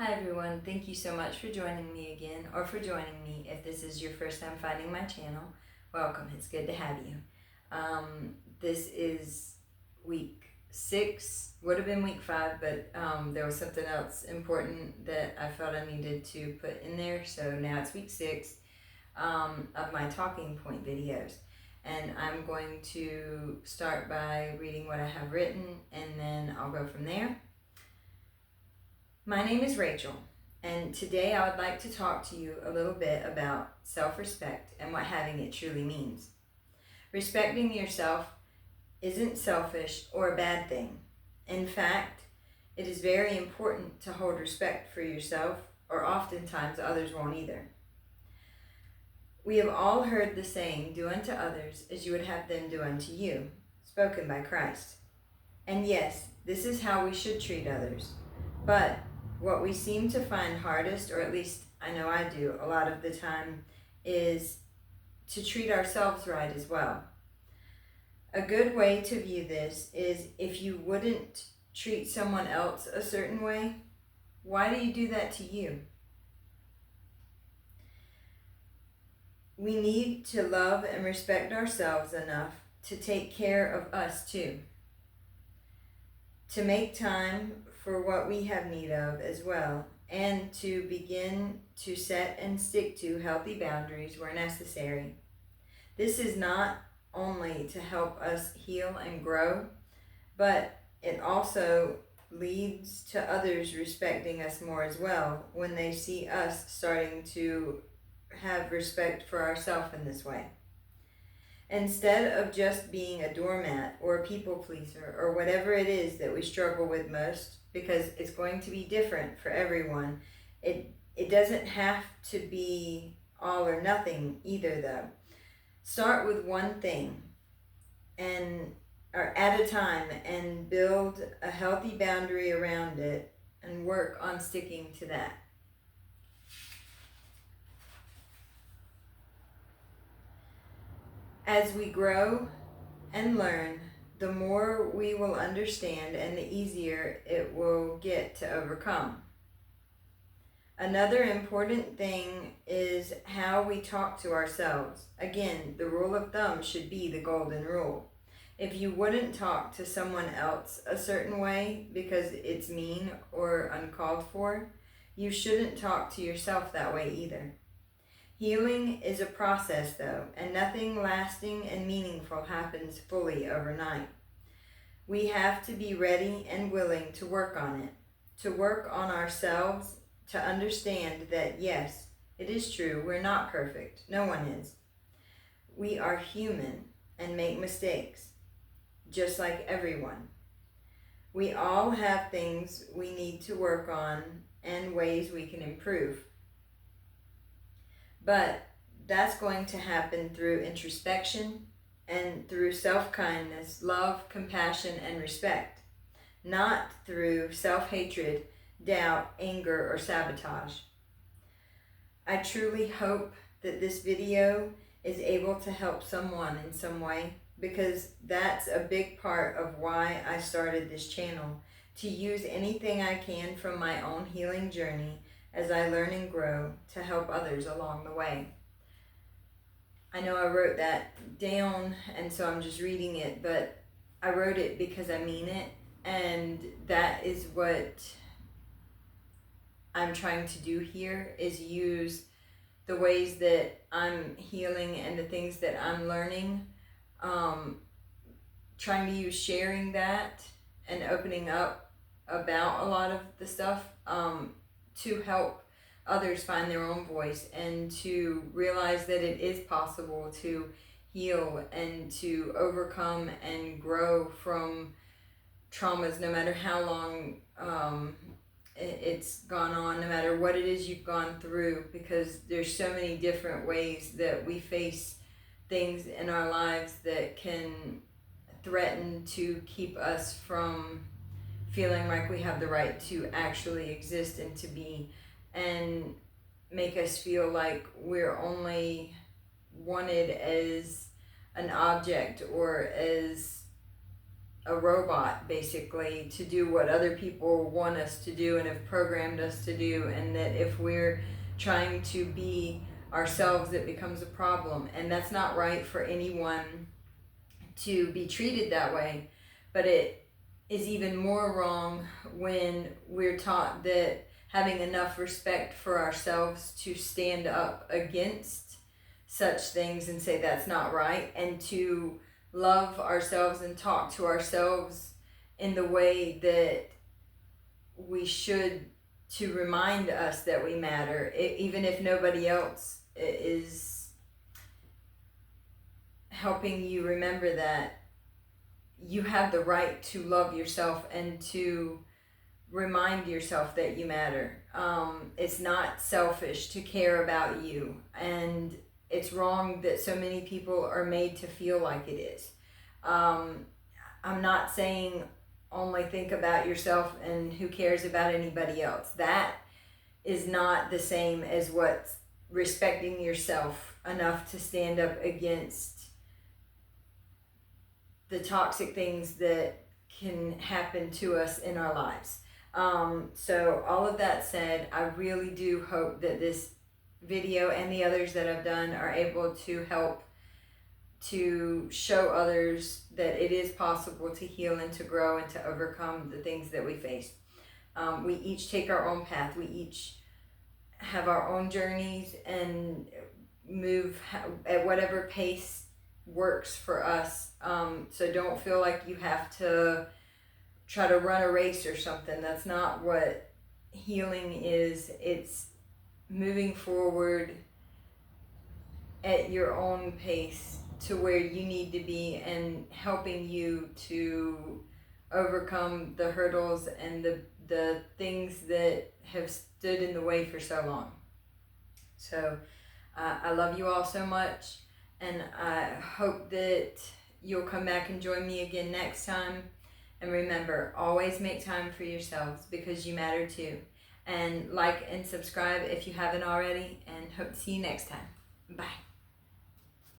Hi everyone, thank you so much for joining me again, or for joining me if this is your first time finding my channel. Welcome, it's good to have you. This is week 6, would have been week 5, but there was something else important that I felt I needed to put in there, so now it's week 6 of my talking point videos. And I'm going to start by reading what I have written, and then I'll go from there. My name is Rachel, and today I would like to talk to you a little bit about self-respect and what having it truly means. Respecting yourself isn't selfish or a bad thing. In fact, it is very important to hold respect for yourself, or oftentimes others won't either. We have all heard the saying, "Do unto others as you would have them do unto you," spoken by Christ. And yes, this is how we should treat others. But what we seem to find hardest, or at least I know I do a lot of the time, is to treat ourselves right as well. A good way to view this is, if you wouldn't treat someone else a certain way, why do you do that to you? We need to love and respect ourselves enough to take care of us too. To make time for what we have need of as well, and to begin to set and stick to healthy boundaries where necessary. This is not only to help us heal and grow, but it also leads to others respecting us more as well when they see us starting to have respect for ourselves in this way. Instead of just being a doormat or a people pleaser or whatever it is that we struggle with most, because it's going to be different for everyone. It doesn't have to be all or nothing either though. Start with one thing or at a time, and build a healthy boundary around it and work on sticking to that. As we grow and learn, the more we will understand and the easier it will get to overcome. Another important thing is how we talk to ourselves. Again, the rule of thumb should be the golden rule. If you wouldn't talk to someone else a certain way because it's mean or uncalled for, you shouldn't talk to yourself that way either. Healing is a process though, and nothing lasting and meaningful happens fully overnight. We have to be ready and willing to work on it, to work on ourselves, to understand that yes, it is true, we're not perfect, no one is. We are human and make mistakes, just like everyone. We all have things we need to work on and ways we can improve. But that's going to happen through introspection and through self-kindness, love, compassion, and respect, not through self-hatred, doubt, anger, or sabotage. I truly hope that this video is able to help someone in some way, because that's a big part of why I started this channel, to use anything I can from my own healing journey as I learn and grow to help others along the way. I know I wrote that down, and so I'm just reading it, but I wrote it because I mean it, and that is what I'm trying to do here, is use the ways that I'm healing and the things that I'm learning, trying to use sharing that and opening up about a lot of the stuff to help others find their own voice and to realize that it is possible to heal and to overcome and grow from traumas, no matter how long it's gone on, no matter what it is you've gone through, because there's so many different ways that we face things in our lives that can threaten to keep us from feeling like we have the right to actually exist and to be, and make us feel like we're only wanted as an object or as a robot basically to do what other people want us to do and have programmed us to do, and that if we're trying to be ourselves, it becomes a problem. And that's not right for anyone to be treated that way, but it is even more wrong when we're taught that having enough respect for ourselves to stand up against such things and say that's not right, and to love ourselves and talk to ourselves in the way that we should, to remind us that we matter, even if nobody else is helping you remember that you have the right to love yourself and to remind yourself that you matter. It's not selfish to care about you, and it's wrong that so many people are made to feel like it is. I'm not saying only think about yourself and who cares about anybody else. That is not the same as what's respecting yourself enough to stand up against the toxic things that can happen to us in our lives. So all of that said, I really do hope that this video and the others that I've done are able to help to show others that it is possible to heal and to grow and to overcome the things that we face. We each take our own path. We each have our own journeys and move at whatever pace works for us. So don't feel like you have to try to run a race or something. That's not what healing is. It's moving forward at your own pace to where you need to be, and helping you to overcome the hurdles and the things that have stood in the way for so long. So I love you all so much, and I hope that you'll come back and join me again next time. And remember, always make time for yourselves, because you matter too. And like and subscribe if you haven't already, and hope to see you next time. Bye.